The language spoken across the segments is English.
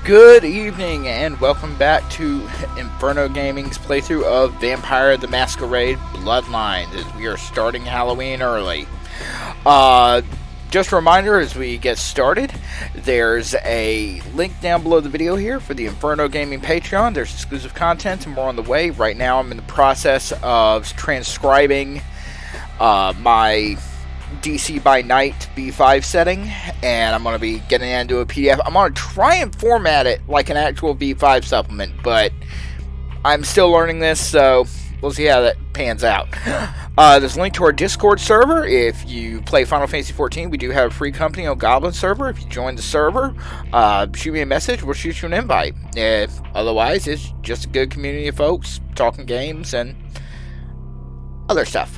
Good evening and welcome back to Inferno Gaming's playthrough of Vampire the Masquerade Bloodlines as we are starting Halloween early. Just a reminder as we get started, there's a link down below the video here for the Inferno Gaming Patreon. There's exclusive content and more on the way. Right now I'm in the process of transcribing my DC by Night V5 setting, and I'm going to be getting it into a PDF. I'm going to try and format it like an actual V5 supplement, but I'm still learning this, so we'll see how that pans out. There's a link to our Discord server. If you play Final Fantasy XIV, we do have a free company on Goblin server. If you join the server, shoot me a message, we'll shoot you an invite. Otherwise, it's just a good community of folks talking games and other stuff.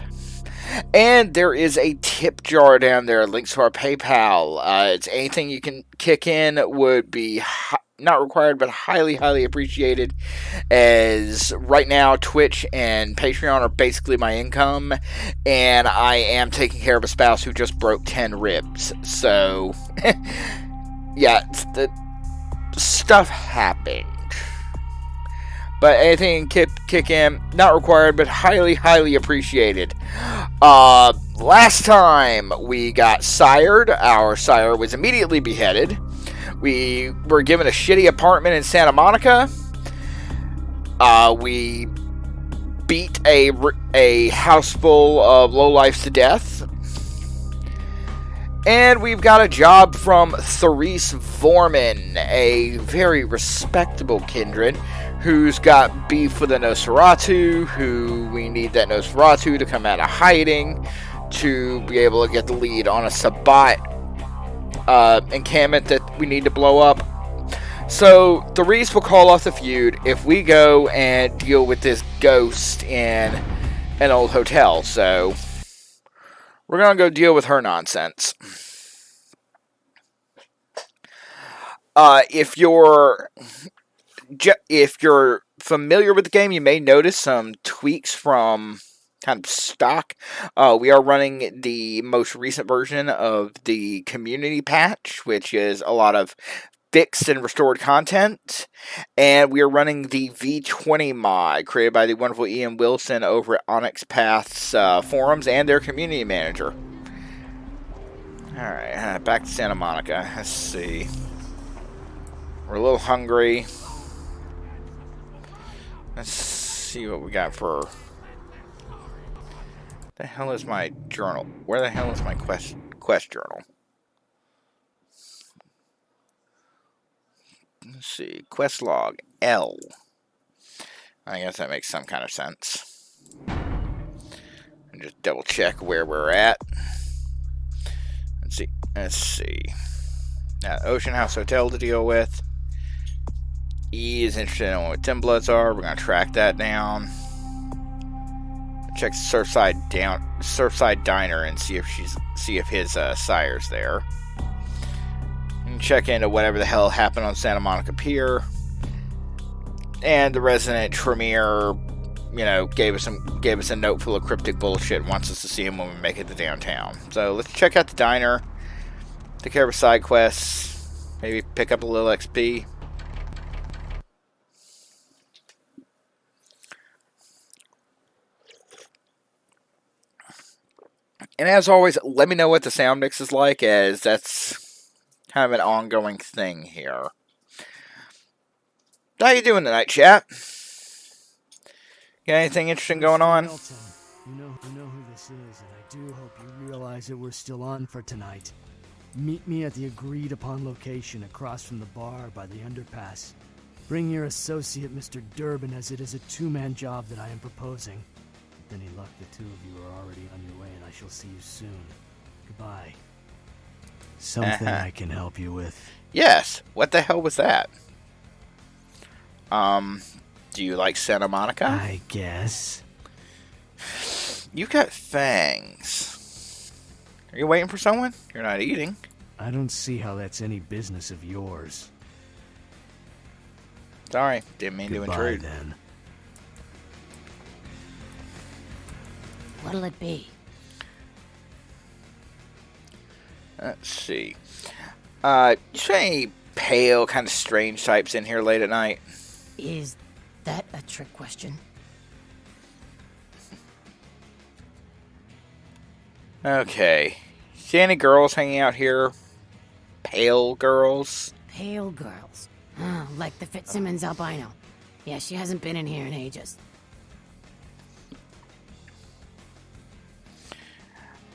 And there is a tip jar down there, links to our PayPal. It's anything you can kick in would be not required, but highly, highly appreciated. As right now, Twitch and Patreon are basically my income, and I am taking care of a spouse who just broke 10 ribs. So, yeah, the stuff happened. But anything kick in, not required, but highly, highly appreciated. Last time we got sired, our sire was immediately beheaded. We were given a shitty apartment in Santa Monica. We beat a house full of lowlifes to death. And we've got a job from Therese Vorman, a very respectable kindred, who's got beef with a Nosferatu, who we need that Nosferatu to come out of hiding to be able to get the lead on a Sabbat encampment that we need to blow up. So Therese will call off the feud if we go and deal with this ghost in an old hotel. So we're going to go deal with her nonsense. If you're familiar with the game, you may notice some tweaks from kind of stock. We are running the most recent version of the community patch, which is a lot of fixed and restored content. And we are running the V20 mod created by the wonderful Ian Wilson over at Onyx Path's forums and their community manager. Alright, back to Santa Monica. Let's see. We're a little hungry. Let's see what we got for... The hell is my journal? Where the hell is my quest journal? Let's see. Quest log L. I guess that makes some kind of sense. And just double check where we're at. Let's see. Now, Ocean House Hotel to deal with. E is interested in what Tim Bloods are. We're going to track that down. Check Surfside Diner and see if his sire's there. And check into whatever the hell happened on Santa Monica Pier. And the resident Tremere, gave us a note full of cryptic bullshit and wants us to see him when we make it to downtown. So let's check out the diner. Take care of a side quest. Maybe pick up a little XP. And as always, let me know what the sound mix is like, as that's kind of an ongoing thing here. How you doing tonight, chat? Got anything interesting going on? You know who this is, and I do hope you realize that we're still on for tonight. Meet me at the agreed-upon location across from the bar by the underpass. Bring your associate, Mr. Durbin, as it is a two-man job that I am proposing. With any luck, the two of you are already on your way, and I shall see you soon. Goodbye. Something I can help you with. Yes. What the hell was that? Do you like Santa Monica? I guess. You got fangs. Are you waiting for someone? You're not eating. I don't see how that's any business of yours. Sorry, didn't mean to intrude. Then. What'll it be? Let's see. You say pale, kind of strange types in here late at night? Is that a trick question? Okay. See any girls hanging out here? Pale girls? Pale girls. Oh, like the Fitzsimmons albino. Yeah, she hasn't been in here in ages.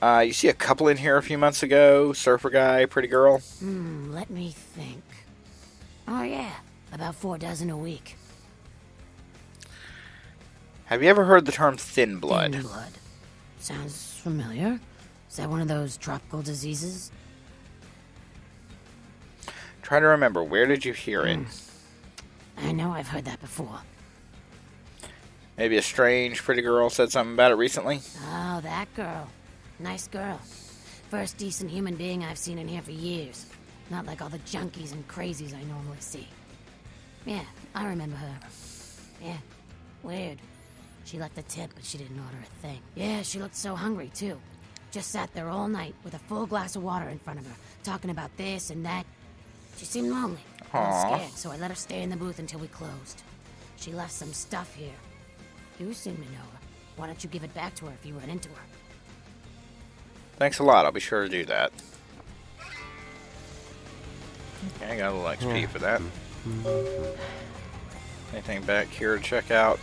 You see a couple in here a few months ago. Surfer guy, pretty girl. Let me think. Oh yeah, about 4 dozen a week. Have you ever heard the term thin blood? Thin blood. Sounds familiar. Is that one of those tropical diseases? Try to remember, where did you hear it? I know I've heard that before. Maybe a strange, pretty girl said something about it recently? Oh, that girl. Nice girl. First decent human being I've seen in here for years. Not like all the junkies and crazies I normally see. Yeah, I remember her. Yeah, weird. She left a tip, but she didn't order a thing. Yeah, she looked so hungry, too. Just sat there all night with a full glass of water in front of her, talking about this and that. She seemed lonely. I was scared, so I let her stay in the booth until we closed. She left some stuff here. You seem to know her. Why don't you give it back to her if you run into her? Thanks a lot, I'll be sure to do that. Okay, I got a little XP for that. Anything back here to check out?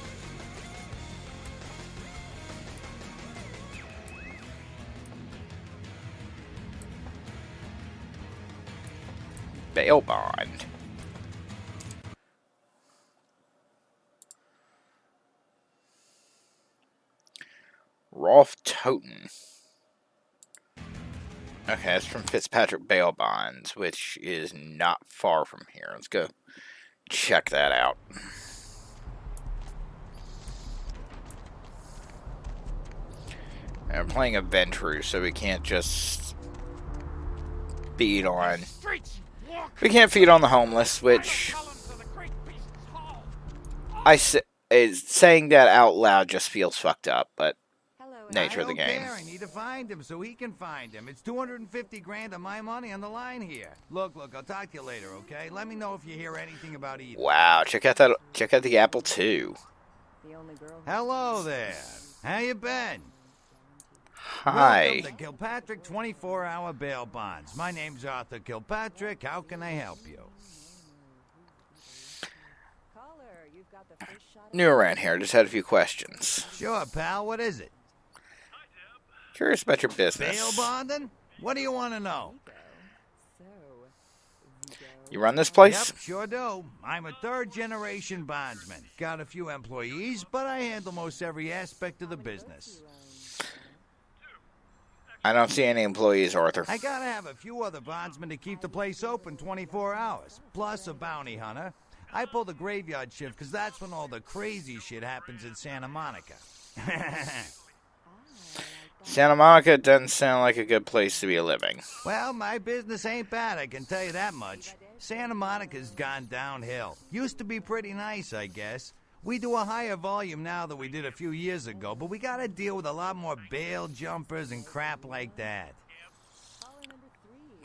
Bail bond. Rolf Toten. Okay, that's from Fitzpatrick Bail Bonds, which is not far from here. Let's go check that out. I'm playing a Ventru, so we can't just feed on... We can't feed on the homeless, which... saying that out loud just feels fucked up, but... Nature of the game. I need to find him so he can find him. It's 250 grand of my money on the line here. Look, I'll talk to you later, okay? Let me know if you hear anything about either. Wow, check out the Apple II. Hello there. How you been? Hi. Welcome to Kilpatrick 24-hour bail bonds. My name's Arthur Kilpatrick. How can I help you? New around here, just had a few questions. Sure, pal. What is it? Curious about your business. Bail bonding? What do you want to know? You run this place? Yep, sure do. I'm a third-generation bondsman. Got a few employees, but I handle most every aspect of the business. I don't see any employees, Arthur. I gotta have a few other bondsmen to keep the place open 24 hours, plus a bounty hunter. I pull the graveyard shift because that's when all the crazy shit happens in Santa Monica. Santa Monica doesn't sound like a good place to be living. Well, my business ain't bad, I can tell you that much. Santa Monica's gone downhill. Used to be pretty nice, I guess. We do a higher volume now than we did a few years ago, but we gotta deal with a lot more bail jumpers and crap like that.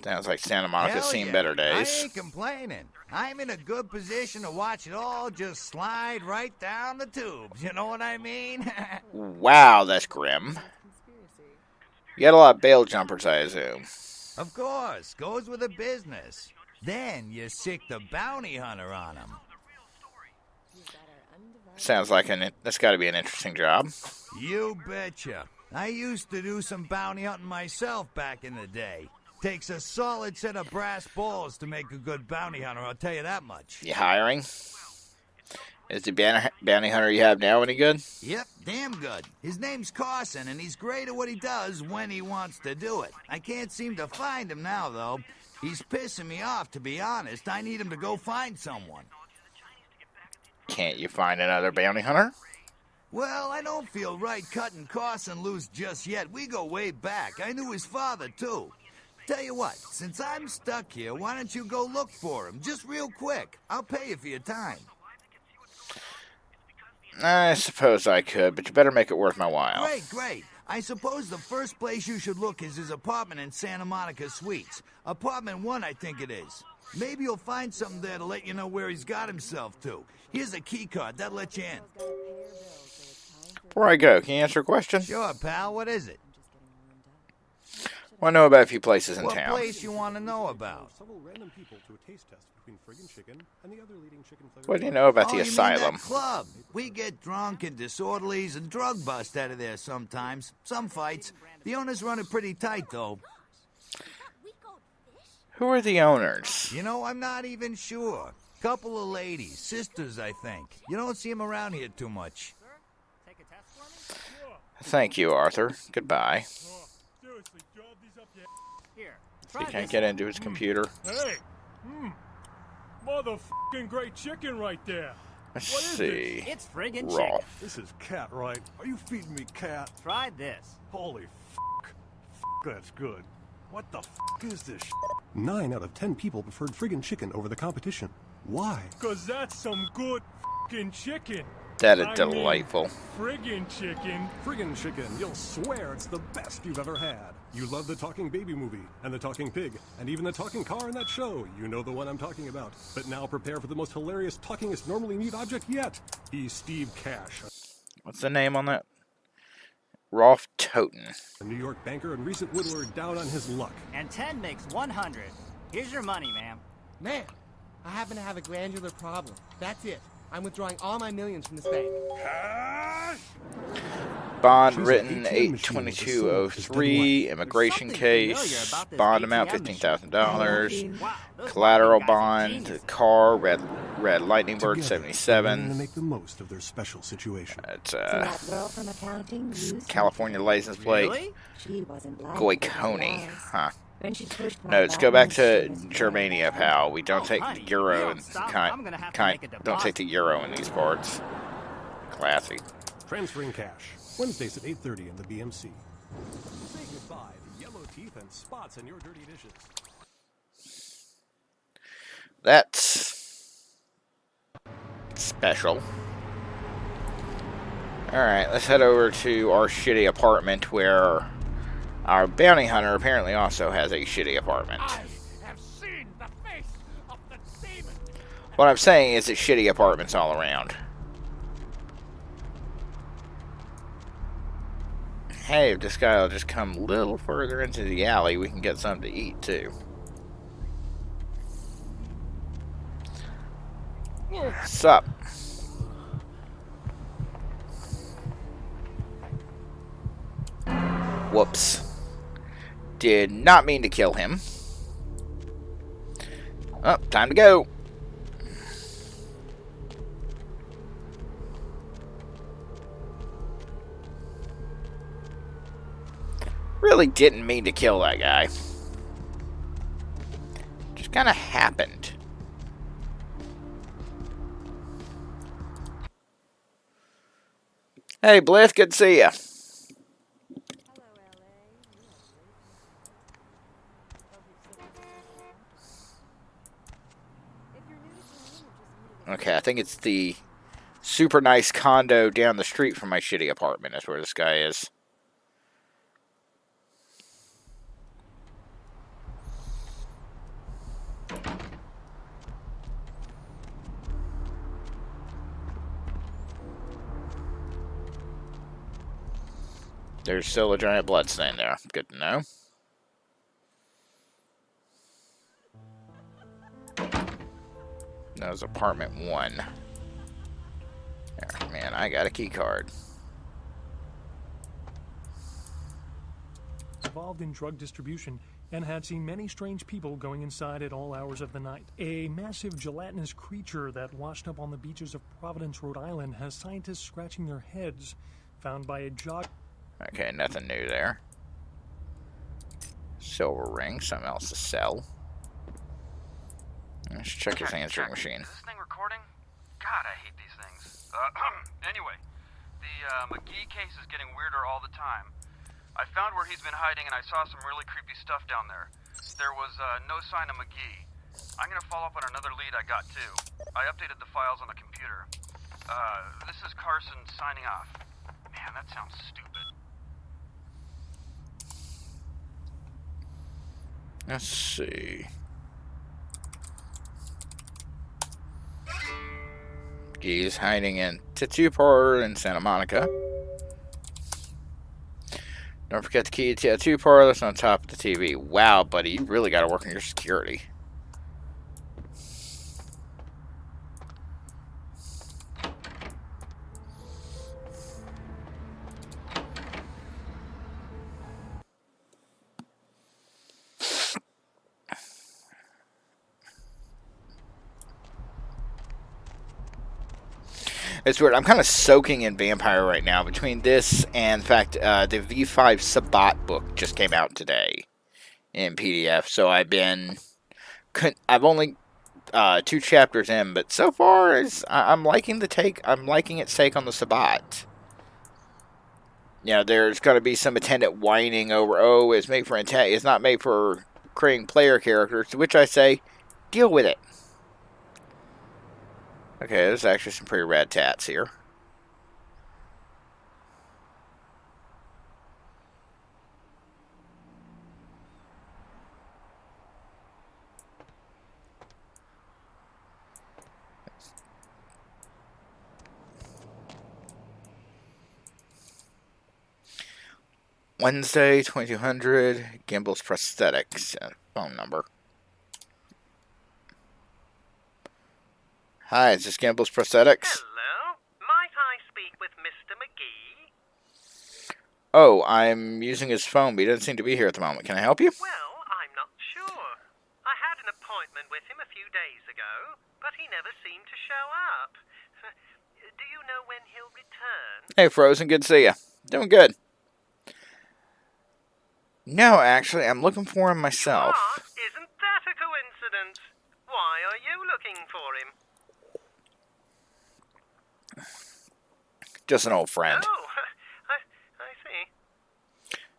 Sounds like Santa Monica's seen better days. I ain't complaining. I'm in a good position to watch it all just slide right down the tubes. You know what I mean? Wow, that's grim. You got a lot of bail jumpers, I assume. Of course. Goes with the business. Then you sick the bounty hunter on them. Sounds like that's got to be an interesting job. You betcha. I used to do some bounty hunting myself back in the day. Takes a solid set of brass balls to make a good bounty hunter, I'll tell you that much. You hiring? Is the bounty hunter you have now any good? Yep, damn good. His name's Carson, and he's great at what he does when he wants to do it. I can't seem to find him now, though. He's pissing me off, to be honest. I need him to go find someone. Can't you find another bounty hunter? Well, I don't feel right cutting Carson loose just yet. We go way back. I knew his father, too. Tell you what, since I'm stuck here, why don't you go look for him? Just real quick. I'll pay you for your time. I suppose I could, but you better make it worth my while. Great. I suppose the first place you should look is his apartment in Santa Monica Suites. Apartment 1, I think it is. Maybe you'll find something there to let you know where he's got himself to. Here's a key card. That'll let you in. Before I go, can you answer a question? Sure, pal. What is it? I want to know about a few places in What town. place you want to know about? What do you know about Oh, the you mean asylum? that club? We get drunk and disorderlies and drug bust out of there sometimes. Some fights. The owners run it pretty tight, though. Who are the owners? You know, I'm not even sure. Couple of ladies, sisters, I think. You don't see them around here too much. Thank you, Arthur. Goodbye. He can't get into his computer. Hey! Motherfucking great chicken right there! Let's What is see. It's friggin' Raw. chicken. This is cat, right? Are you feeding me cat? Try this. Holy fuck. That's good. What the fuck is this shit? 9 out of 10 people preferred friggin' chicken over the competition. Why? Cause that's some good fucking chicken. That is I delightful. mean, friggin' chicken. Friggin' chicken, you'll swear it's the best you've ever had. You love the talking baby movie, and the talking pig, and even the talking car in that show. You know the one I'm talking about. But now prepare for the most hilarious talkingest normally mute object yet. He's Steve Cash, What's the name on that? Rolf Toten. a New York banker and recent whittler down on his luck. And 10 makes 100. Here's your money, ma'am. Man, I happen to have a glandular problem. That's it. I'm withdrawing all my millions from this bank. Bond She's written an ATM machine with a soul that's 82203. Immigration Something familiar case. about this Bond amount ATM $15,000. Wow, those Collateral fucking guys are bond. geniuses. Car. Red Lightning Bird Together, they're going 77. to make the most of their special situation. It's that girl from accounting used California license plate. Really? She wasn't like Goikoni. Huh. When she pushed my No, let's go back to buttons, she was Germania, pal. We don't Oh, take honey, the euro you and don't stop, I'm gonna have to make a don't take the euro in these parts. Classy. Transferring cash. Wednesdays at 8:30 in the BMC. Say goodbye to yellow teeth and spots in your dirty dishes. That's special. Alright, let's head over to our shitty apartment where our bounty hunter apparently also has a shitty apartment. I have seen the face of the demon. What I'm saying is it's shitty apartments all around. Hey, if this guy will just come a little further into the alley, we can get something to eat too. Sup? Whoops. Did not mean to kill him. Oh, time to go. Really didn't mean to kill that guy. Just kind of happened. Hey, Bliss, good to see ya. Okay, I think it's the super nice condo down the street from my shitty apartment. That's where this guy is. There's still a giant blood stain there. Good to know. That was apartment 1. There, man, I got a key card. Involved in drug distribution and had seen many strange people going inside at all hours of the night. A massive gelatinous creature that washed up on the beaches of Providence, Rhode Island, has scientists scratching their heads. Found by a jog. Okay, nothing new there. Silver ring, something else to sell. Let's check his answering machine. Is this thing recording? God, I hate these things. Anyway, the McGee case is getting weirder all the time. I found where he's been hiding and I saw some really creepy stuff down there. There was no sign of McGee. I'm gonna follow up on another lead I got too. I updated the files on the computer. This is Carson signing off. Man, that sounds stupid. Let's see. He's hiding in tattoo parlor in Santa Monica. Don't forget the key to tattoo parlor that's on top of the TV. Wow, buddy, you really got to work on your security. It's weird. I'm kind of soaking in Vampire right now. Between this and, in fact, the V5 Sabat book just came out today in PDF. So I've only 2 chapters in, but so far I'm liking its take on the Sabat. You know, there's going to be some attendant whining over, oh, it's not made for creating player characters. To which I say, deal with it. Okay, there's actually some pretty rad tats here. Wednesday, 2200, Gimbel's Prosthetics, phone number. Hi, is this Gimbel's Prosthetics? Hello? Might I speak with Mr. McGee? Oh, I'm using his phone, but he doesn't seem to be here at the moment. Can I help you? Well, I'm not sure. I had an appointment with him a few days ago, but he never seemed to show up. Do you know when he'll return? Hey, Frozen, good to see you. Doing good. No, actually, I'm looking for him myself. What? Isn't that a coincidence? Why are you looking for him? Just an old friend. Oh, I see.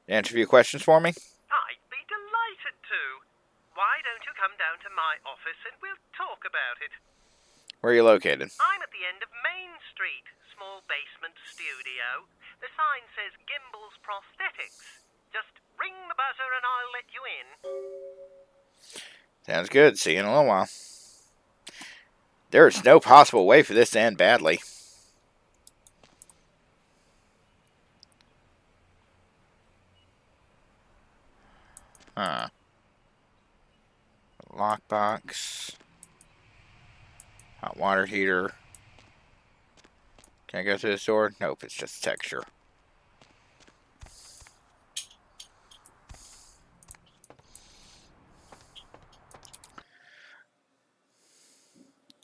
Answer a few questions for me? I'd be delighted to. Why don't you come down to my office and we'll talk about it? Where are you located? I'm at the end of Main Street, small basement studio. The sign says Gimbel's Prosthetics. Just ring the buzzer and I'll let you in. Sounds good. See you in a little while. There is no possible way for this to end badly. Huh. Lockbox. Hot water heater. Can I go through this door? Nope, it's just texture.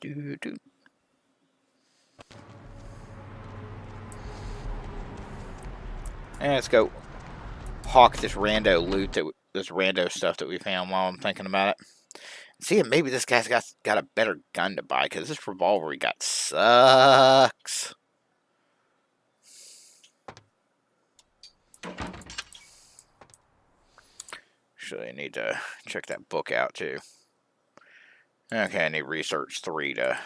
Doo-doo. And let's go hawk this rando loot, this rando stuff that we found while I'm thinking about it. See, maybe this guy's got a better gun to buy, because this revolver he got sucks. Actually, I need to check that book out, too. Okay, I need Research 3 to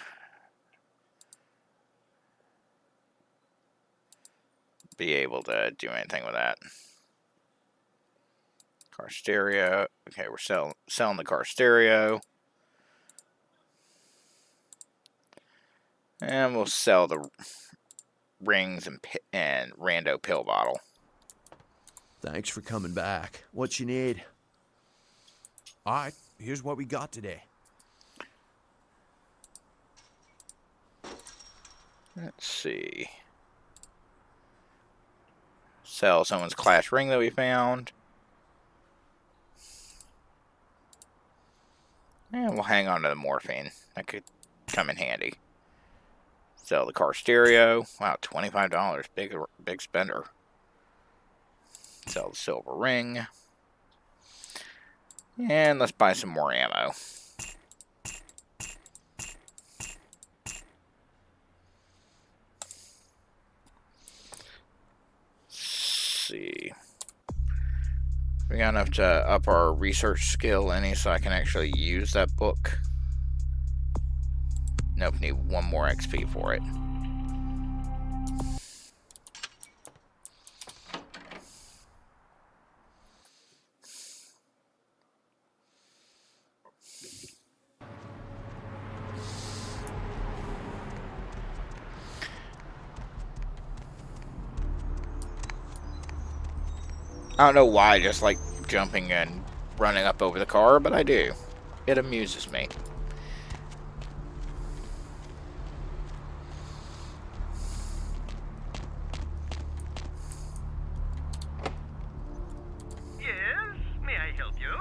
be able to do anything with that. Car stereo. Okay, we're selling the car stereo. And we'll sell the rings and rando pill bottle. Thanks for coming back. What you need? Alright, here's what we got today. Let's see. Sell someone's class ring that we found. And we'll hang on to the morphine. That could come in handy. Sell the car stereo. Wow, $25. Big spender. Sell the silver ring. And let's buy some more ammo. See. We got enough to up our research skill any so I can actually use that book. Nope, need 1 more XP for it. I don't know why I just like jumping and running up over the car, but I do. It amuses me. Yes? May I help you?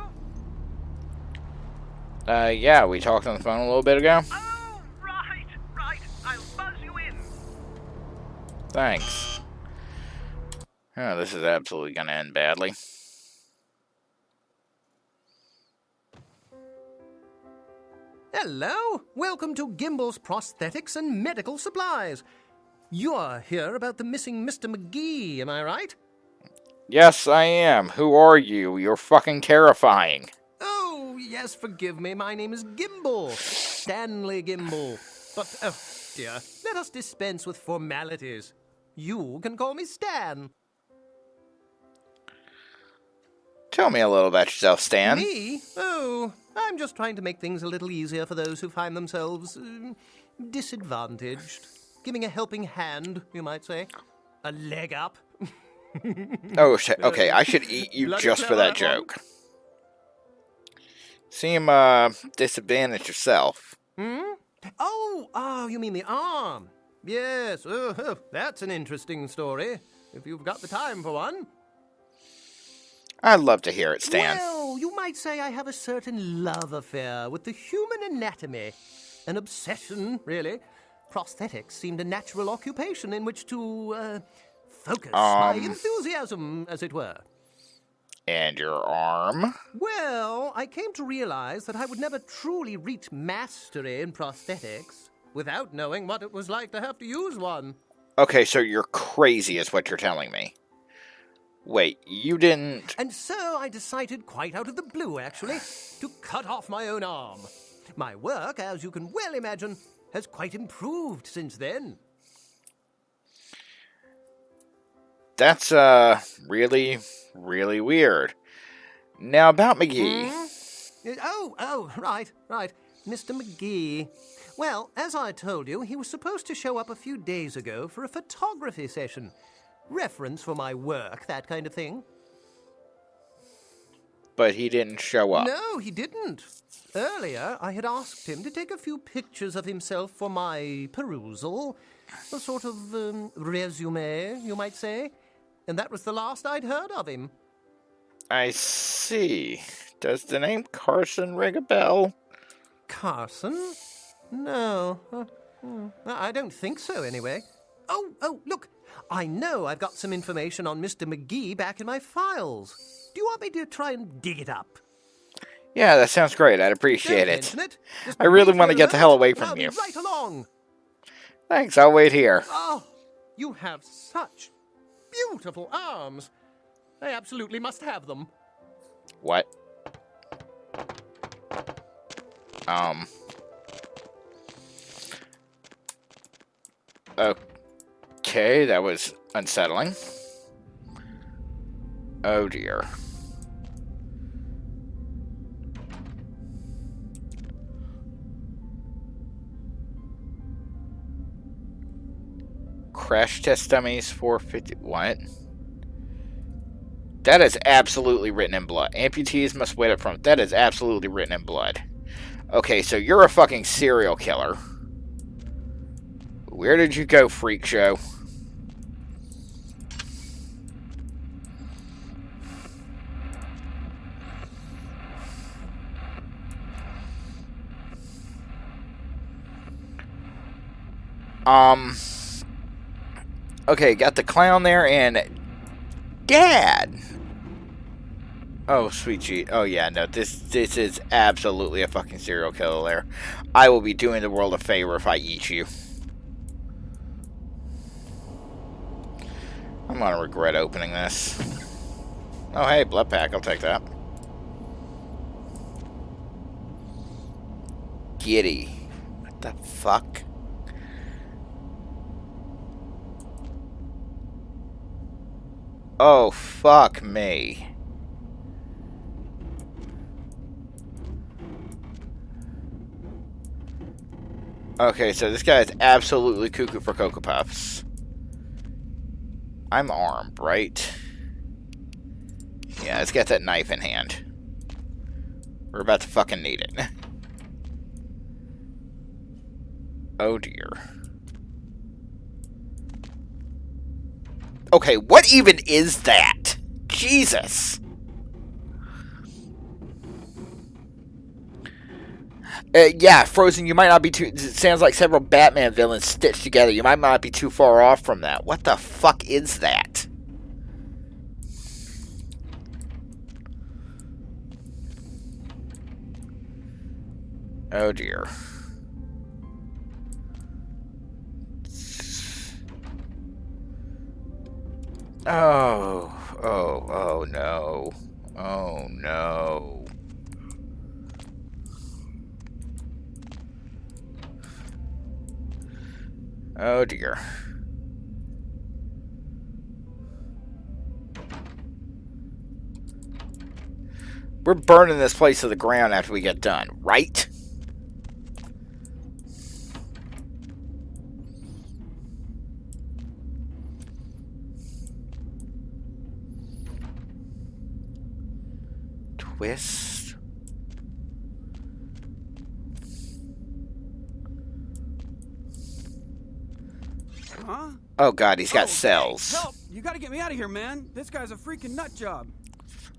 Yeah, we talked on the phone a little bit ago. Oh, right. I'll buzz you in. Thanks. Oh, this is absolutely gonna end badly. Hello! Welcome to Gimbel's Prosthetics and Medical Supplies. You're here about the missing Mr. McGee, am I right? Yes, I am. Who are you? You're fucking terrifying. Oh, yes, forgive me. My name is Gimbel. Stanley Gimbel. But, oh, dear, let us dispense with formalities. You can call me Stan. Tell me a little about yourself, Stan. Me? Oh, I'm just trying to make things a little easier for those who find themselves disadvantaged. Giving a helping hand, you might say. A leg up. Oh, shit. Okay, I should eat you just for that joke. Seem, disadvantaged yourself. Hmm? Oh, you mean the arm. Yes, that's an interesting story, if you've got the time for one. I'd love to hear it, Stan. Well, you might say I have a certain love affair with the human anatomy. An obsession, really. Prosthetics seemed a natural occupation in which to, focus my enthusiasm, as it were. And your arm? Well, I came to realize that I would never truly reach mastery in prosthetics without knowing what it was like to have to use one. Okay, so you're crazy is what you're telling me. Wait, you didn't... And so I decided, quite out of the blue actually, to cut off my own arm. My work, as you can well imagine, has quite improved since then. That's, really, really weird. Now, about McGee. Oh, right. Mr. McGee. Well, as I told you, he was supposed to show up a few days ago for a photography session. Reference for my work, that kind of thing. But he didn't show up. No, he didn't. Earlier, I had asked him to take a few pictures of himself for my perusal. A sort of resume, you might say. And that was the last I'd heard of him. I see. Does the name Carson ring a bell? Carson? No. I don't think so, anyway. Oh, look. I know I've got some information on Mr. McGee back in my files. Do you want me to try and dig it up? Yeah, that sounds great. I'd appreciate it. Just I really want to get the hell away from you. Right along. Thanks, I'll wait here. Oh, you have such beautiful arms. I absolutely must have them. What? Okay, that was unsettling. Oh dear. Crash test dummies 450. What? That is absolutely written in blood. Amputees must wait up front. That is absolutely written in blood. Okay, so you're a fucking serial killer. Where did you go, freak show? Okay, got the clown there and Dad. Oh, sweet cheat. Oh yeah, no, this is absolutely a fucking serial killer there. I will be doing the world a favor if I eat you. I'm gonna regret opening this. Oh hey, blood pack, I'll take that. Giddy. What the fuck? Oh, fuck me. Okay, so this guy is absolutely cuckoo for Cocoa Puffs. I'm armed, right? Yeah, let's get that knife in hand. We're about to fucking need it. Oh dear. Okay, what even is that? Jesus. Yeah, Frozen, you might not be too... It sounds like several Batman villains stitched together. You might not be too far off from that. What the fuck is that? Oh dear. Oh no. Oh no. Oh dear. We're burning this place to the ground after we get done, right? Twist. Huh? Oh god, he's got cells. Hey, help! You gotta get me out of here, man. This guy's a freaking nut job.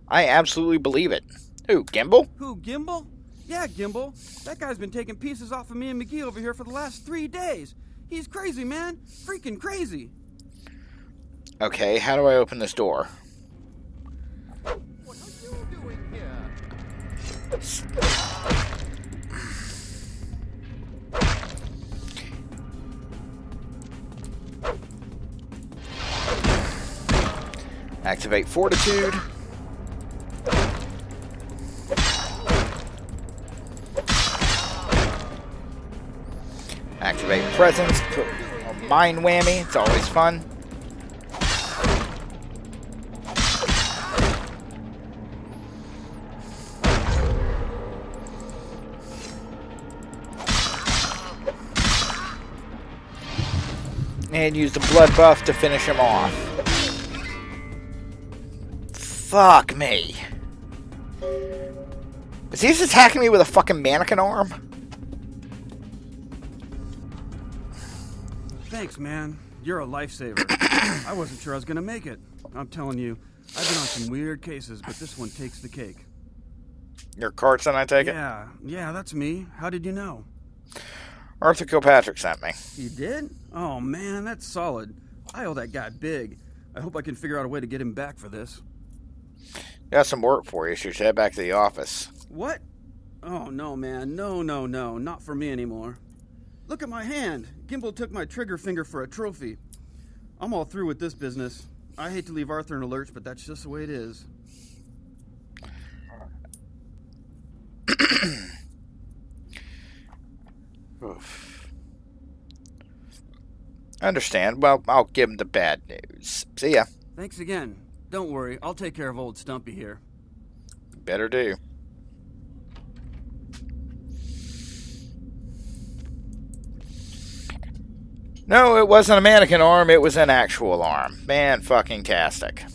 I absolutely believe it. Who, Gimbal? Who, Gimbal? Yeah, Gimbal. That guy's been taking pieces off of me and McGee over here for the last 3 days. He's crazy, man. Freaking crazy. Okay, how do I open this door? What are you doing here? Activate Fortitude. Activate Presence. Put a Mind Whammy. It's always fun. And use the blood buff to finish him off. Fuck me. Is he just attacking me with a fucking mannequin arm? Thanks, man. You're a lifesaver. I wasn't sure I was gonna make it. I'm telling you, I've been on some weird cases, but this one takes the cake. Your Carson, I take it? Yeah, that's me. How did you know? Arthur Kilpatrick sent me. You did? Oh, man, that's solid. I owe that guy big. I hope I can figure out a way to get him back for this. Got some work for you. You should head back to the office. What? Oh, no, man. No. Not for me anymore. Look at my hand. Gimbal took my trigger finger for a trophy. I'm all through with this business. I hate to leave Arthur in a lurch, but that's just the way it is. Oof. Understand. Well, I'll give him the bad news. See ya. Thanks again. Don't worry, I'll take care of old Stumpy here. Better do. No, it wasn't a mannequin arm, it was an actual arm. Man fucking tastic.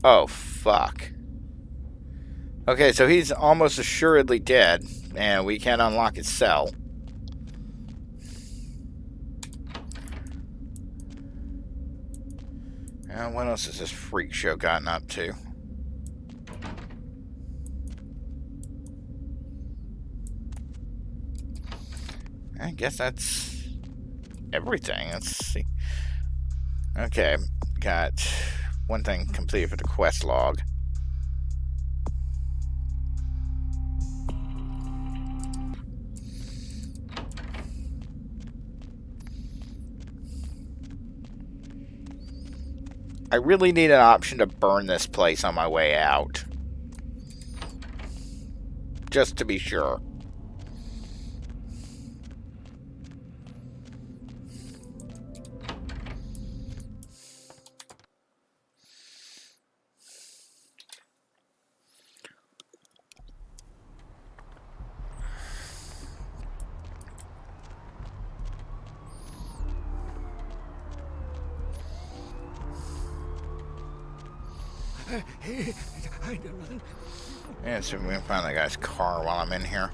Oh, fuck. Okay, so he's almost assuredly dead, and we can't unlock his cell. And what else has this freak show gotten up to? I guess that's everything. Let's see. Okay, got one thing completed for the quest log. I really need an option to burn this place on my way out. Just to be sure. Yeah, so we can find that guy's car while I'm in here.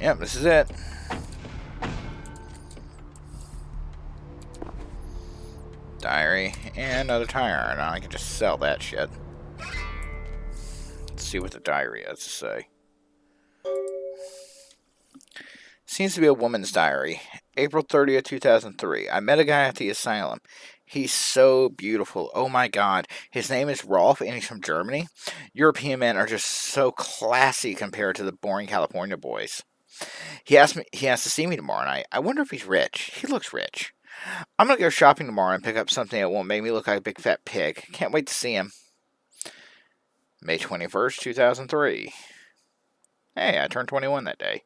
Yep, this is it. Diary and another tire. Now I can just sell that shit. Let's see what the diary has to say. Seems to be a woman's diary. April 30th, 2003. I met a guy at the asylum. He's so beautiful. Oh my god. His name is Rolf and he's from Germany. European men are just so classy compared to the boring California boys. He has to see me tomorrow night. I wonder if he's rich. He looks rich. I'm going to go shopping tomorrow and pick up something that won't make me look like a big fat pig. Can't wait to see him. May 21st, 2003. Hey, I turned 21 that day.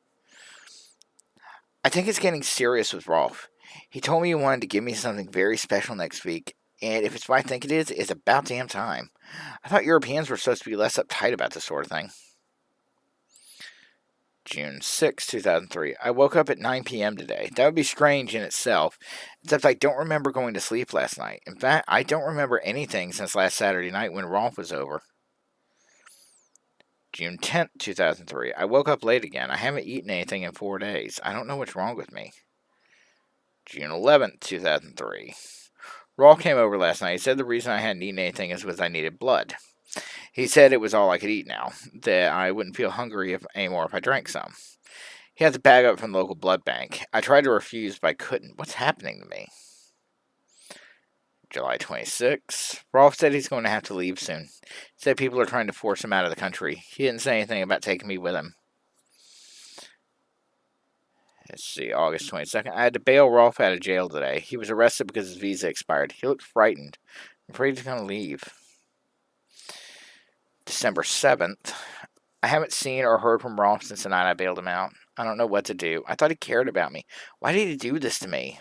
I think it's getting serious with Rolf. He told me he wanted to give me something very special next week, and if it's what I think it is, it's about damn time. I thought Europeans were supposed to be less uptight about this sort of thing. June 6, 2003. I woke up at 9 p.m. today. That would be strange in itself, except I don't remember going to sleep last night. In fact, I don't remember anything since last Saturday night when Rolf was over. June 10th, 2003. I woke up late again. I haven't eaten anything in 4 days. I don't know what's wrong with me. June 11th, 2003. Rolf came over last night. He said the reason I hadn't eaten anything is because I needed blood. He said it was all I could eat now, that I wouldn't feel hungry anymore if I drank some. He had to bag up from the local blood bank. I tried to refuse, but I couldn't. What's happening to me? July 26th. Rolf said he's going to have to leave soon. He said people are trying to force him out of the country. He didn't say anything about taking me with him. Let's see, August 22nd. I had to bail Rolf out of jail today. He was arrested because his visa expired. He looked frightened. I'm afraid he's going to leave. December 7th. I haven't seen or heard from Rolf since the night I bailed him out. I don't know what to do. I thought he cared about me. Why did he do this to me?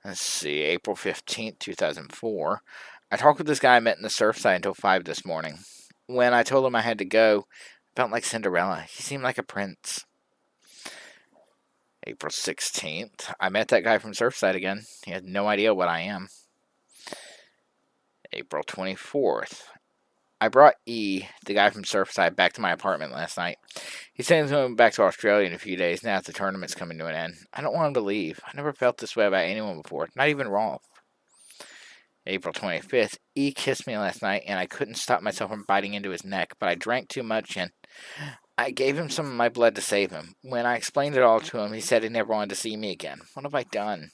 Let's see, April 15th, 2004. I talked with this guy I met in the Surfside until 5 this morning. When I told him I had to go, I felt like Cinderella. He seemed like a prince. April 16th. I met that guy from Surfside again. He had no idea what I am. April 24th. I brought E, the guy from Surfside, back to my apartment last night. He said he's going back to Australia in a few days now that the tournament's coming to an end. I don't want him to leave. I never felt this way about anyone before, not even Rolf. April 25th. E kissed me last night, and I couldn't stop myself from biting into his neck, but I drank too much, and I gave him some of my blood to save him. When I explained it all to him, he said he never wanted to see me again. What have I done?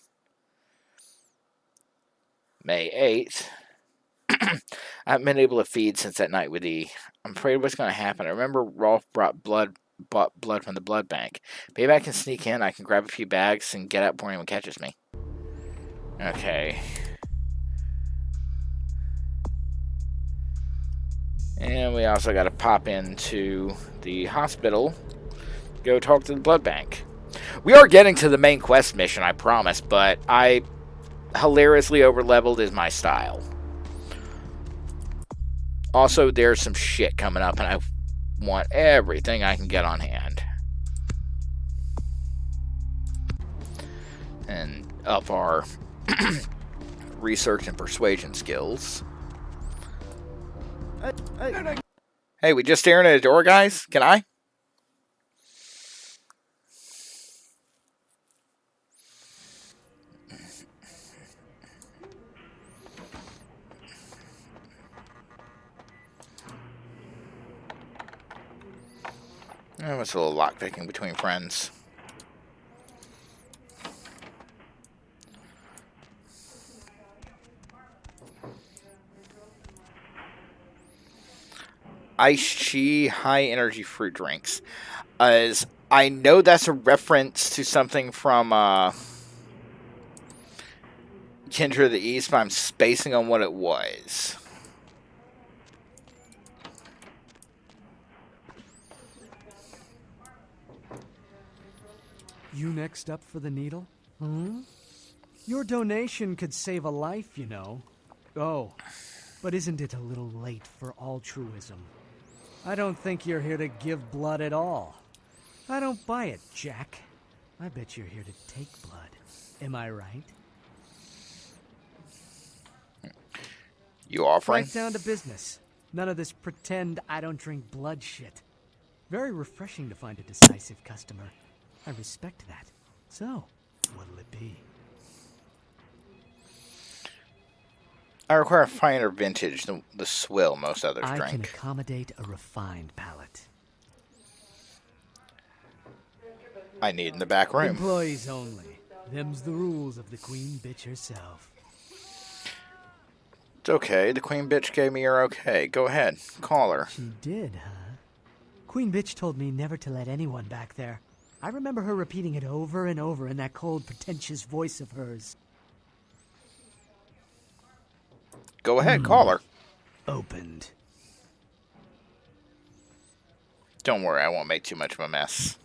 May 8th. I haven't been able to feed since that night with E. I'm afraid what's going to happen. I remember Rolf bought blood from the blood bank. Maybe I can sneak in, I can grab a few bags, and get out before anyone catches me. Okay. And we also got to pop into the hospital, go talk to the blood bank. We are getting to the main quest mission, I promise, but I hilariously overleveled is my style. Also, there's some shit coming up, and I want everything I can get on hand. And up our research and persuasion skills. Hey, we just staring at a door, guys? Can I? Oh, it's a little lockpicking between friends. Iced tea, high energy fruit drinks. As I know that's a reference to something from Kindred of the East, but I'm spacing on what it was. You next up for the needle? Your donation could save a life, you know. Oh, but isn't it a little late for altruism? I don't think you're here to give blood at all. I don't buy it, Jack. I bet you're here to take blood. Am I right? You offering? Right down to business. None of this pretend I don't drink blood shit. Very refreshing to find a decisive customer. I respect that. So, what'll it be? I require a finer vintage than the swill most others I drink. can accommodate a refined palate. I need in the back room. Employees only. Them's the rules of the queen bitch herself. It's okay. The queen bitch gave me your okay. Go ahead. Call her. She did, huh? Queen bitch told me never to let anyone back there. I remember her repeating it over and over in that cold, pretentious voice of hers. Go ahead, call her. Opened. Don't worry, I won't make too much of a mess.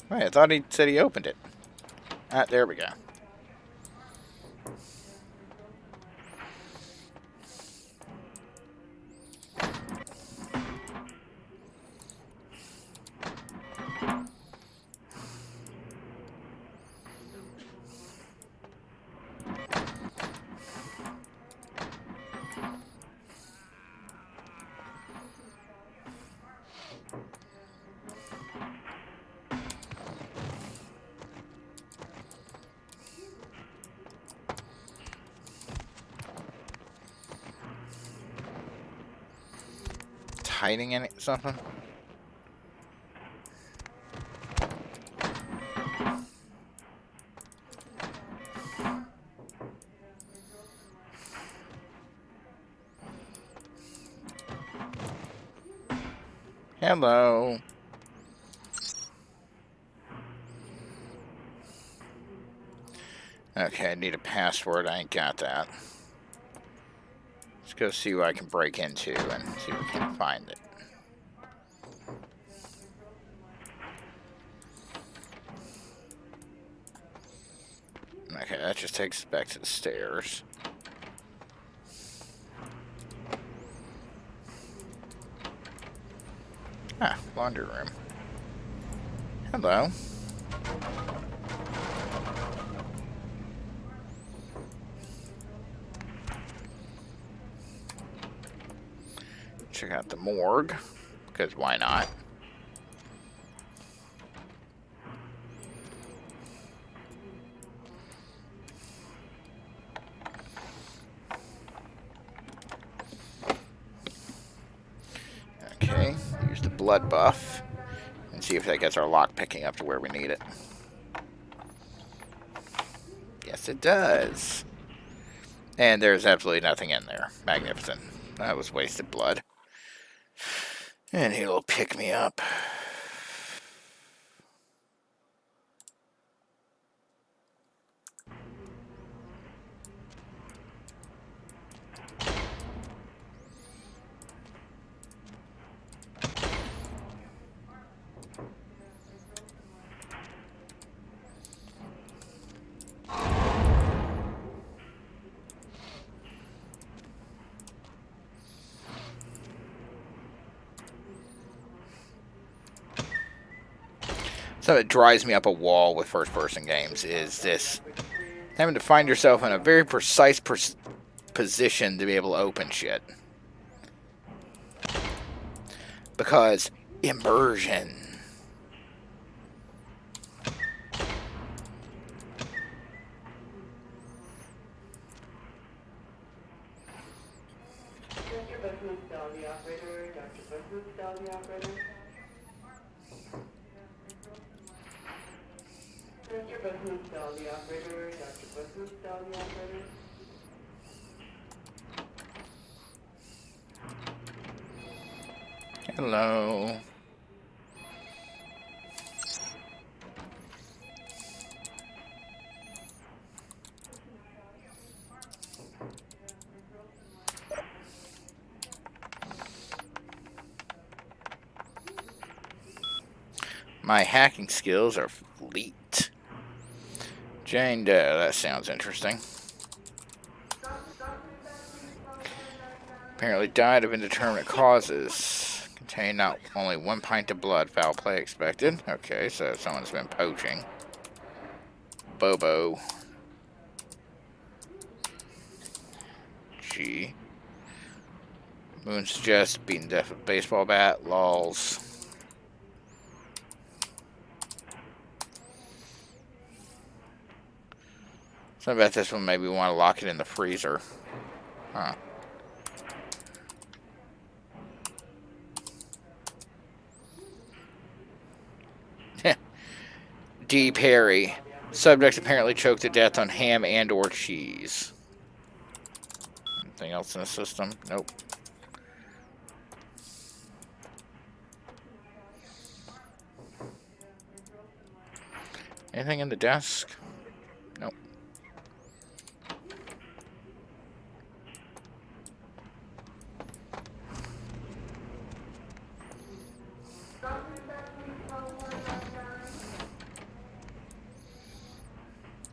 Wait, I thought he said he opened it. Ah, there we go. Hiding in it, something? Hello. Okay, I need a password. I ain't got that. Let's go see what I can break into and see if we can find it. Okay, that just takes us back to the stairs. Ah, laundry room. Hello. Check out the morgue, because why not? Okay, use the blood buff and see if that gets our lock picking up to where we need it. Yes, it does. And there's absolutely nothing in there. Magnificent. That was wasted blood. And he'll pick me up. So it drives me up a wall with first-person games is this having to find yourself in a very precise position to be able to open shit. Because immersion. Hello. My hacking skills are elite. Jane Doe, that sounds interesting. Apparently died of indeterminate causes. Contained not only 1 pint of blood. Foul play expected. Okay, so someone's been poaching. Bobo. G. Moon suggests beaten to death with baseball bat. Lols. Something about this one, maybe we want to lock it in the freezer. Huh. D. Perry. Subjects apparently choked to death on ham and or cheese. Anything else in the system? Nope. Anything in the desk? Nope.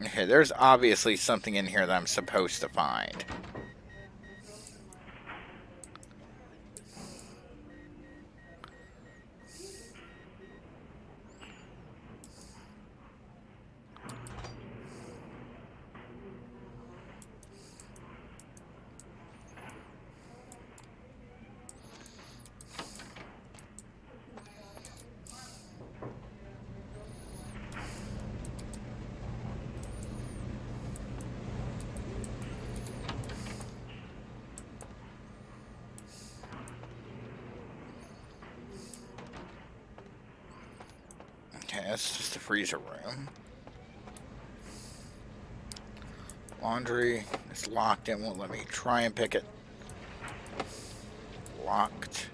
Okay, there's obviously something in here that I'm supposed to find. That's just the freezer room. Laundry is locked. It won't let me try and pick it. Locked.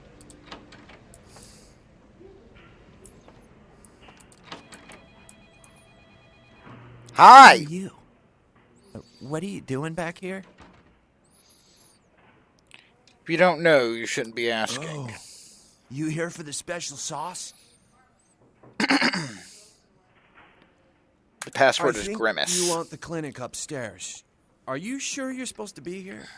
Hi! Who are you? What are you doing back here? If you don't know, you shouldn't be asking. Oh, you here for the special sauce? The password I is think Grimace. You want the clinic upstairs. Are you sure you're supposed to be here?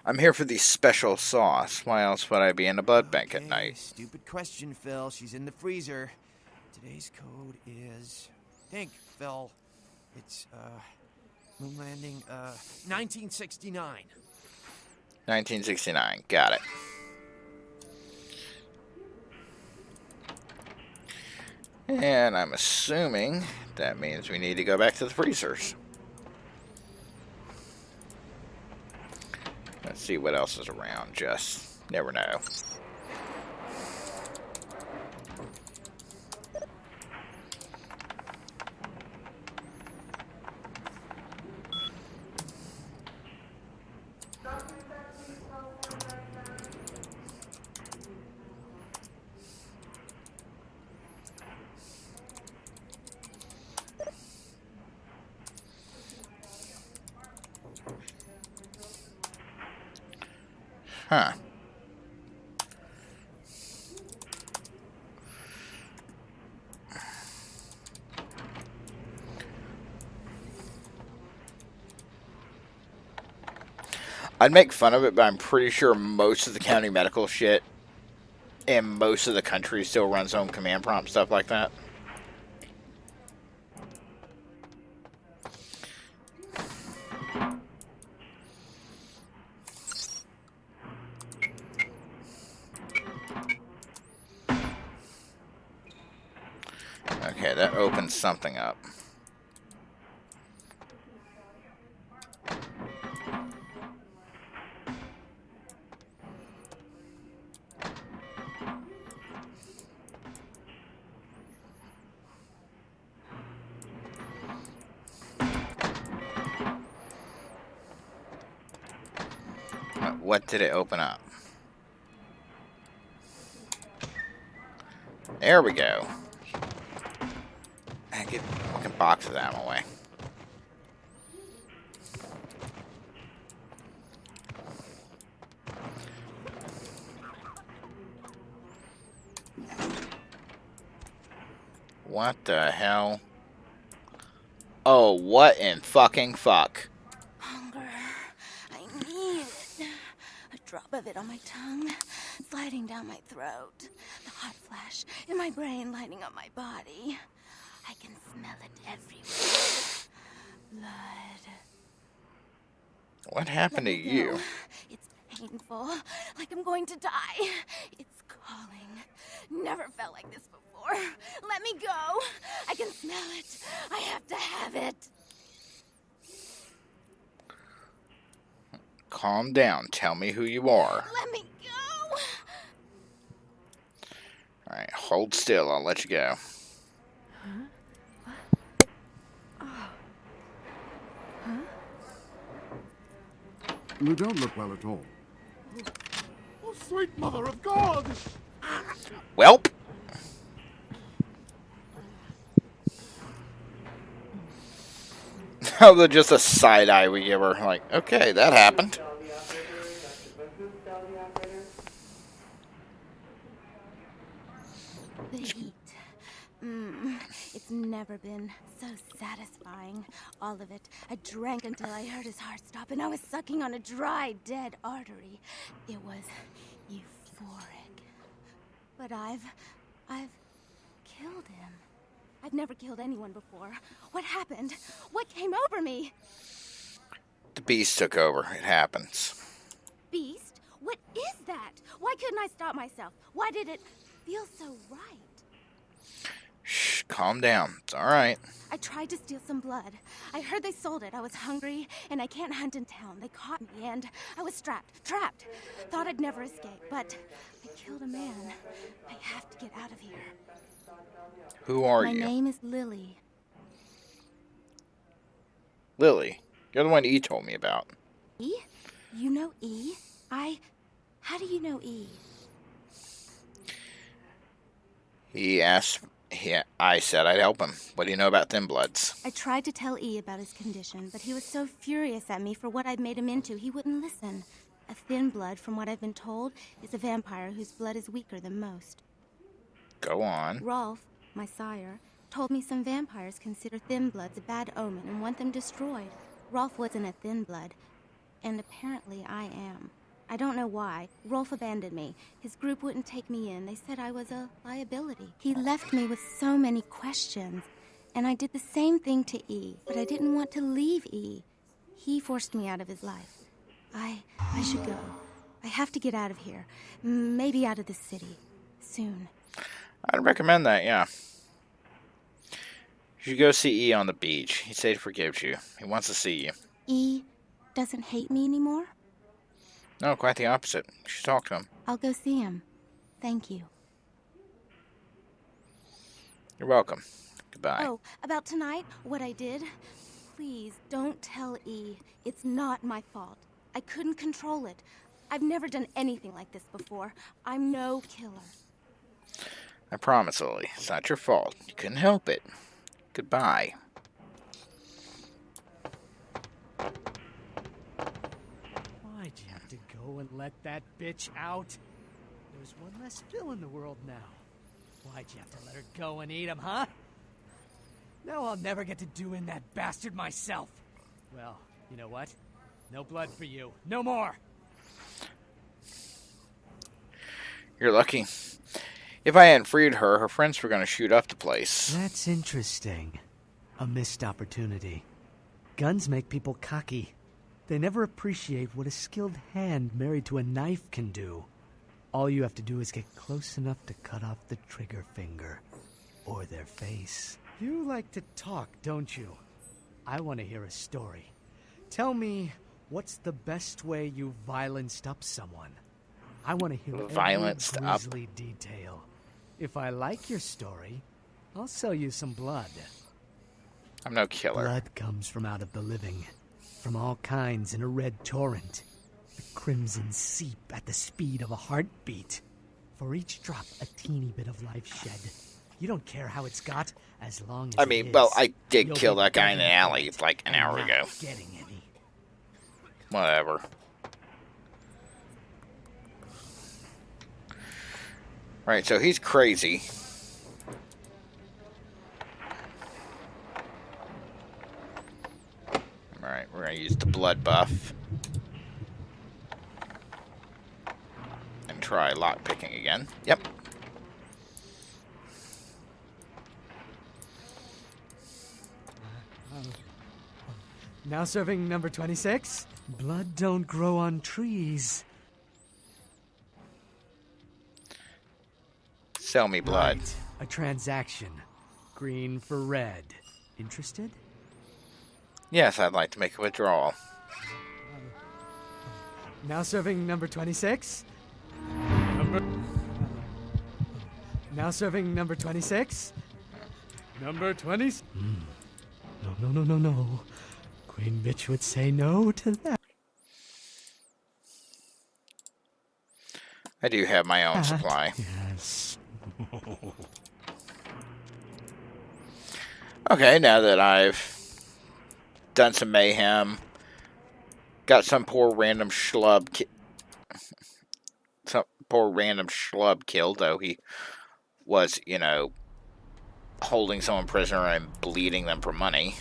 I'm here for the special sauce. Why else would I be in a blood bank at night? Stupid question, Phil. She's in the freezer. Today's code is... Think, Phil. It's, moon landing, 1969. 1969. Got it. And I'm assuming that means we need to go back to the freezers. Let's see what else is around. Just never know. Huh. I'd make fun of it, but I'm pretty sure most of the county medical shit in most of the country still runs on command prompt, stuff like that. Okay, that opens something up. What did it open up? There we go. Get a fucking box of that away. What the hell? Oh, what in fucking fuck? Hunger. I need it. A drop of it on my tongue, sliding down my throat. The hot flash in my brain lighting up my body. I can smell it everywhere. Blood. What happened to you? It's painful, like I'm going to die. It's calling. Never felt like this before. Let me go. I can smell it. I have to have it. Calm down. Tell me who you are. Let me go. Alright, hold still. I'll let you go. You don't look well at all. Oh, sweet mother of God! Welp. Oh, just a side eye we give her. Like, okay, that happened. The heat. It's never been so satisfying. All of it. I drank until I heard his heart stop, and I was sucking on a dry, dead artery. It was euphoric. But I've killed him. I've never killed anyone before. What happened? What came over me? The beast took over. It happens. Beast? What is that? Why couldn't I stop myself? Why did it feel so right? Shh, calm down. It's alright. I tried to steal some blood. I heard they sold it. I was hungry, and I can't hunt in town. They caught me, and I was trapped. Thought I'd never escape, but I killed a man. I have to get out of here. Who are you? you? My name is Lily. Lily. You're the one E told me about. E? You know E? How do you know E? He asked... I said I'd help him. What do you know about Thin Bloods? I tried to tell E about his condition, but he was so furious at me for what I'd made him into, he wouldn't listen. A Thin Blood, from what I've been told, is a vampire whose blood is weaker than most. Go on. Rolf, my sire, told me some vampires consider Thin Bloods a bad omen and want them destroyed. Rolf wasn't a Thin Blood, and apparently I am. I don't know why. Rolf abandoned me. His group wouldn't take me in. They said I was a liability. He left me with so many questions, and I did the same thing to E, but I didn't want to leave E. He forced me out of his life. I should go. I have to get out of here. Maybe out of the city. Soon. I'd recommend that, yeah. You should go see E on the beach. He said he forgives you. He wants to see you. E doesn't hate me anymore? No, quite the opposite. You should talk to him. I'll go see him. Thank you. You're welcome. Goodbye. Oh, about tonight, what I did? Please, don't tell E. It's not my fault. I couldn't control it. I've never done anything like this before. I'm no killer. I promise, Lily. It's not your fault. You couldn't help it. Goodbye. Why'd you have to go and let that bitch out? There's one less Phil in the world now. Why'd you have to let her go and eat him, huh? Now I'll never get to do in that bastard myself. Well, you know what? No blood for you. No more! You're lucky. If I hadn't freed her, her friends were going to shoot up the place. That's interesting. A missed opportunity. Guns make people cocky. They never appreciate what a skilled hand married to a knife can do. All you have to do is get close enough to cut off the trigger finger. Or their face. You like to talk, don't you? I want to hear a story. Tell me, what's the best way you violenced up someone? I want to hear every grisly detail. If I like your story, I'll sell you some blood. I'm no killer. Blood comes from out of the living. From all kinds in a red torrent. The crimson seep at the speed of a heartbeat. For each drop, a teeny bit of life shed. You don't care how it's got, as long as I mean, well, I did kill that guy in the alley like an hour ago. Getting any. Whatever. Right, so he's crazy. going to use the blood buff. And try lockpicking again. Yep. Now serving number 26. Blood don't grow on trees. Sell me blood. Right. A transaction. Green for red. Interested? Yes, I'd like to make a withdrawal. Now serving number 26. Now serving number 26. Number 20. No. Queen bitch would say no to that. I do have my own supply. Yes. Okay, now that I've done some mayhem, got some poor random schlub killed, though he was, you know, holding someone prisoner and bleeding them for money.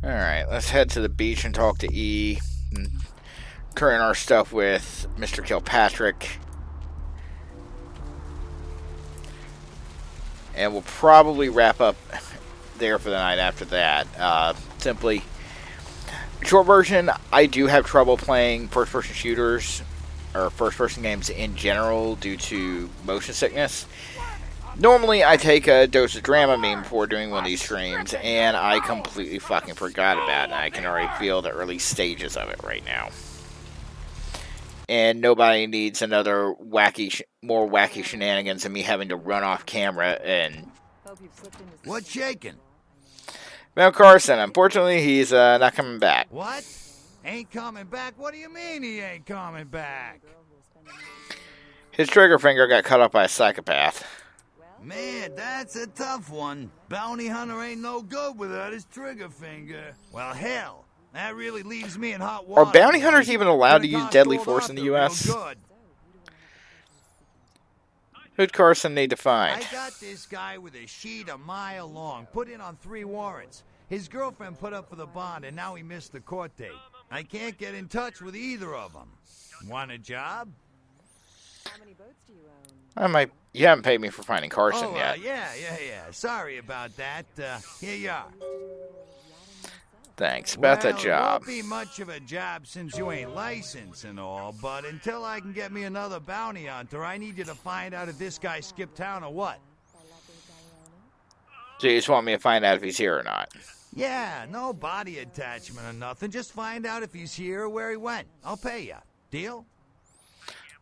Alright, let's head to the beach and talk to E. And current our stuff with Mr. Kilpatrick. And we'll probably wrap up there for the night after that. Simply, short version, I do have trouble playing first-person shooters or first-person games in general due to motion sickness. Normally, I take a dose of Dramamine before doing one of these streams, and I completely fucking forgot about it. I can already feel the early stages of it right now. And nobody needs another more wacky shenanigans than me having to run off camera and... What's shaking? Mel Carson, unfortunately, he's not coming back. What? Ain't coming back? What do you mean he ain't coming back? His trigger finger got cut off by a psychopath. Man, that's a tough one. Bounty hunter ain't no good without his trigger finger. Well, hell, that really leaves me in hot water. Are bounty hunters even allowed to use deadly force in the U.S.? Who'd Carson need to find? I got this guy with a sheet a mile long, put in on 3 warrants. His girlfriend put up for the bond, and now he missed the court date. I can't get in touch with either of them. Want a job? How many boats do you own? I might. You haven't paid me for finding Carson yet. Yeah. Sorry about that. Here you are. Thanks. About that job. It won't be much of a job since you ain't licensed and all, but until I can get me another bounty hunter, I need you to find out if this guy skipped town or what. So you just want me to find out if he's here or not? Yeah, no body attachment or nothing. Just find out if he's here or where he went. I'll pay you. Deal?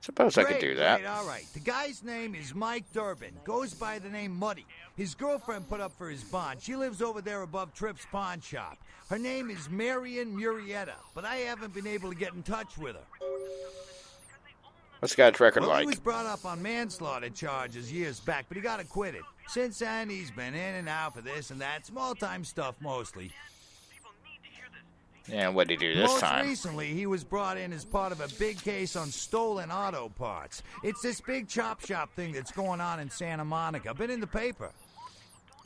Suppose I could do that. Great, all right. The guy's name is Mike Durbin. Goes by the name Muddy. His girlfriend put up for his bond. She lives over there above Tripp's pawn shop. Her name is Marion Murrieta, but I haven't been able to get in touch with her. What's the guy's record like? He was brought up on manslaughter charges years back, but he got acquitted. Since then, he's been in and out for this and that. Small-time stuff, mostly. And what did he do this time? Most recently, he was brought in as part of a big case on stolen auto parts. It's this big chop shop thing that's going on in Santa Monica. Been in the paper.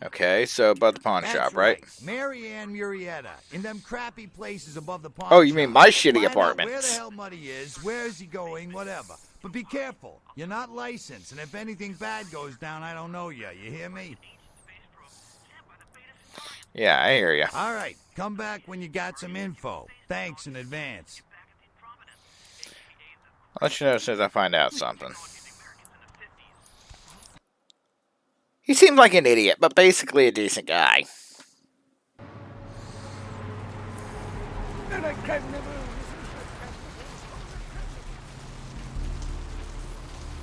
Okay, so above the pawn shop, right? Marianne Murrieta, in them crappy places above the pawn Oh, you shop. mean my shitty Find out apartments. where the hell Muddy is, where is he going, whatever. But be careful. You're not licensed, and if anything bad goes down, I don't know you. You hear me? Yeah, I hear you. All right, come back when you got some info. Thanks in advance. I'll let you know as soon as I find out something. He seems like an idiot, but basically a decent guy.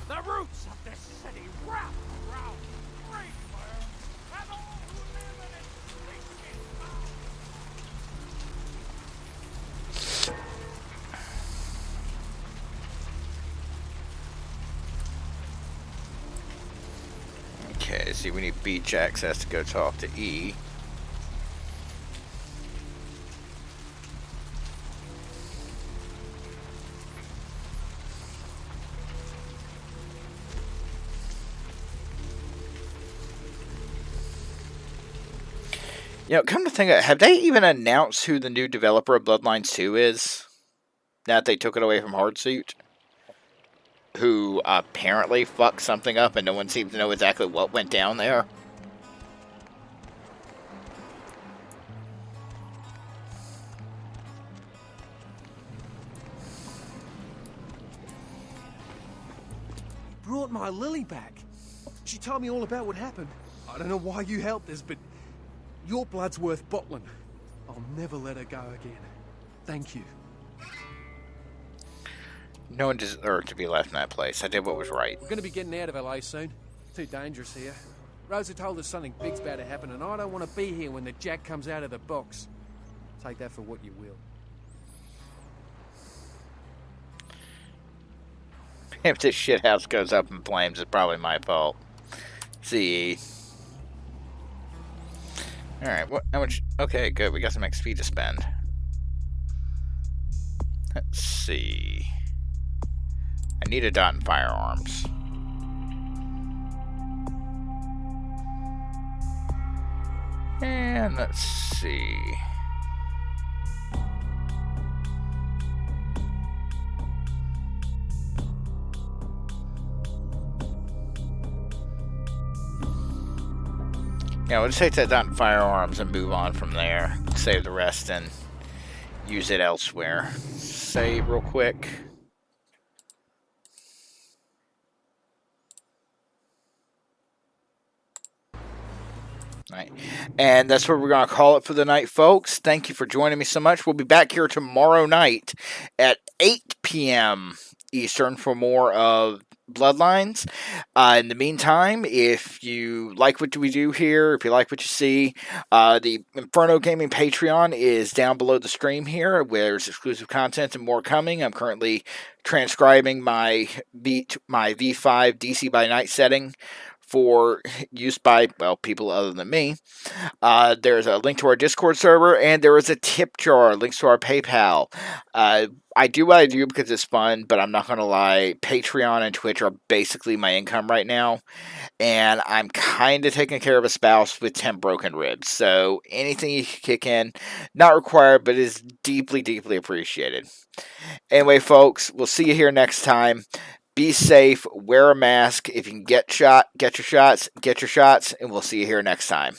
The roots of this city wrap around Greenfire and all who live in its stinking Okay, see, we need beach access to go talk to E. You know, come to think of it, have they even announced who the new developer of Bloodlines 2 is? Now that they took it away from Hardsuit? Who apparently fucked something up and no one seems to know exactly what went down there. Brought my Lily back. She told me all about what happened. I don't know why you helped us, but your blood's worth bottling. I'll never let her go again. Thank you. No one deserved to be left in that place. I did what was right. We're going to be getting out of LA soon. Too dangerous here. Rosa told us something big's about to happen, and I don't want to be here when the jack comes out of the box. Take that for what you will. If this shithouse goes up in flames, it's probably my fault. See. Alright, how much? Okay, good. We got some XP to spend. Let's see. I need a dot in firearms. And let's see. Yeah, we'll just take that dot in firearms and move on from there. Save the rest and use it elsewhere. Save real quick. Right. And that's what we're going to call it for the night, folks. Thank you for joining me so much. We'll be back here tomorrow night at 8 p.m. Eastern for more of Bloodlines. In the meantime, if you like what we do here, if you like what you see, the Inferno Gaming Patreon is down below the stream here, where there's exclusive content and more coming. I'm currently transcribing my V5 DC by Night setting for use by, well, people other than me. There's a link to our Discord server, and there is a tip jar, links to our PayPal. I do what I do because it's fun, but I'm not going to lie, Patreon and Twitch are basically my income right now, and I'm kind of taking care of a spouse with 10 broken ribs, so anything you can kick in, not required, but is deeply, deeply appreciated. Anyway, folks, we'll see you here next time. Be safe, wear a mask. If you can get your shots, and we'll see you here next time.